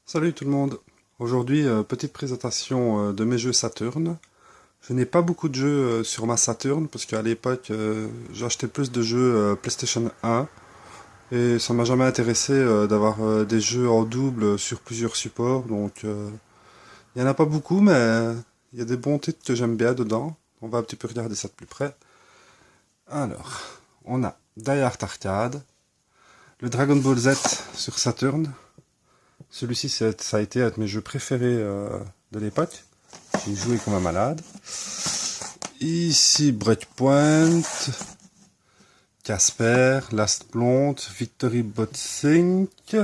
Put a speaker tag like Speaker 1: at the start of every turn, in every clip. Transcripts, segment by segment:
Speaker 1: Salut tout le monde. Aujourd'hui, petite présentation de mes jeux Saturn. Je n'ai pas beaucoup de jeux sur ma Saturn parce qu'à l'époque, j'ai acheté plus de jeux PlayStation 1 et ça m'a jamais intéressé d'avoir des jeux en double sur plusieurs supports. Donc, il y en a pas beaucoup, mais il y a des bons titres que j'aime bien dedans. On va un petit peu regarder ça de plus près. Alors, on a Die Hard Arcade, le Dragon Ball Z sur Saturn. Celui-ci, ça a été un de mes jeux préférés de l'époque. J'ai joué comme un malade. Ici, Breakpoint, Casper, Last Blonde, Victory Botsink,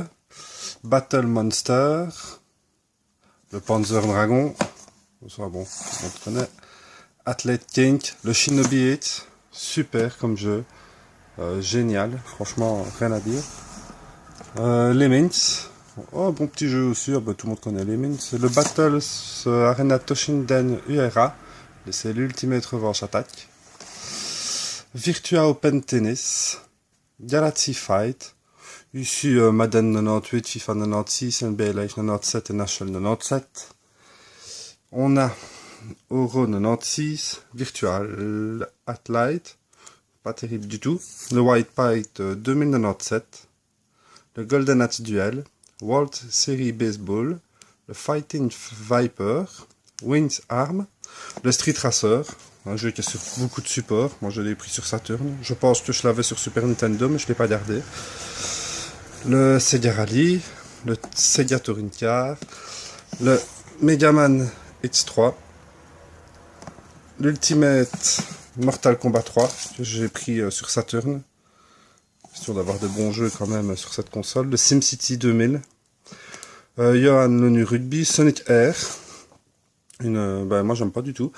Speaker 1: Battle Monster, le Panzer Dragon, ça bon, on te connaît, Athlete King, le Shinobi 8, super comme jeu, génial, franchement, rien à dire. Les Mints. Oh, bon petit jeu aussi, oh, bah, tout le monde connaît les Mints. Le Battles Arena Toshinden URA, c'est l'Ultimate Revanche Attack. Virtua Open Tennis, Galaxy Fight, ici Madden 98, FIFA 96, NBA Live 97 et National 97. On a Euro 96, Virtual Athlete, pas terrible du tout. Le White Fight 2097, le Golden Hat Duel, World Series Baseball, le Fighting Viper, Wings Arm, le Street Racer, un jeu qui est sur beaucoup de supports. Moi je l'ai pris sur Saturn. Je pense que je l'avais sur Super Nintendo, mais je ne l'ai pas gardé. Le Sega Rally, le Sega Touring Car, le Mega Man X3, l'Ultimate Mortal Kombat 3 que j'ai pris sur Saturn. Histoire d'avoir de bons jeux quand même sur cette console. Le SimCity 2000. Johan l'ONU Rugby. Sonic Air. Moi j'aime pas du tout.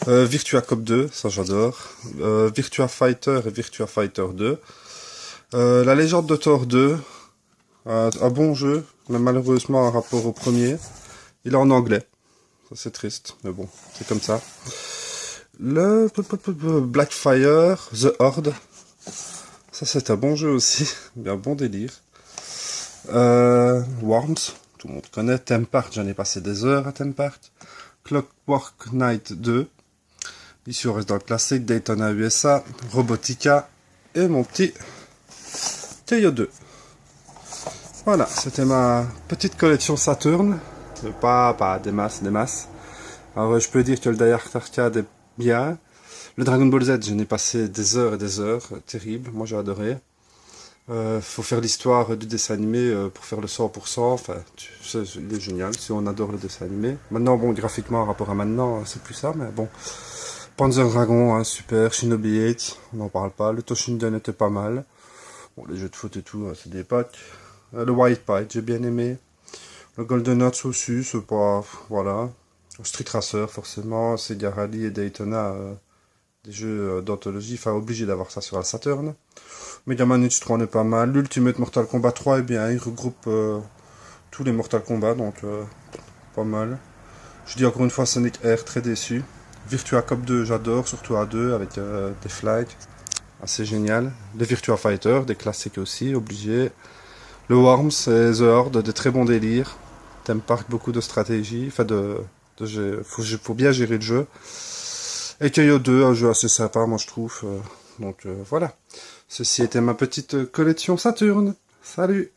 Speaker 1: Virtua Cop 2, ça j'adore. Virtua Fighter et Virtua Fighter 2. La Légende de Thor 2. Un bon jeu, mais malheureusement en rapport au premier. Il est en anglais. Ça c'est triste, mais bon, c'est comme ça. Le Blackfire, The Horde. Ça c'est un bon jeu aussi, un bon délire. Worms, tout le monde connaît. Theme Park, j'en ai passé des heures à Theme Park. Clockwork Knight 2. Ici on reste dans le classique. Daytona USA, Robotica et mon petit Teio 2. Voilà, c'était ma petite collection Saturn. Pas des masses. Alors je peux dire que le Die Hard Arcade est bien. Le Dragon Ball Z, j'en ai passé des heures et des heures, terrible, moi j'ai adoré. Faut faire l'histoire du dessin animé pour faire le 100%, enfin, il est génial, si on adore le dessin animé. Maintenant, bon, graphiquement, en rapport à maintenant, c'est plus ça, mais bon. Panzer Dragon, hein, super, Shinobi 8, on n'en parle pas. Le Toshinden était pas mal. Bon, les jeux de foot et tout, c'est des packs. Le White Fight, j'ai bien aimé. Le Golden Nuts aussi, c'est pas, voilà. Street Racer, forcément, Sega Rally et Daytona, des jeux d'anthologie, enfin obligé d'avoir ça sur la Saturn. Mega Man X3 est pas mal. L'Ultimate Mortal Kombat 3 est bien, il regroupe tous les Mortal Kombat, donc pas mal. Je dis encore une fois Sonic Air, très déçu. Virtua Cop 2, j'adore, surtout à 2 avec des flags, assez génial. Les Virtua Fighter, des classiques aussi, obligé. Le Worms et The Horde, des très bons délires. Theme Park, beaucoup de stratégie, enfin faut bien gérer le jeu. Et Keio 2, un jeu assez sympa, moi je trouve. Voilà. Ceci était ma petite collection Saturn. Salut!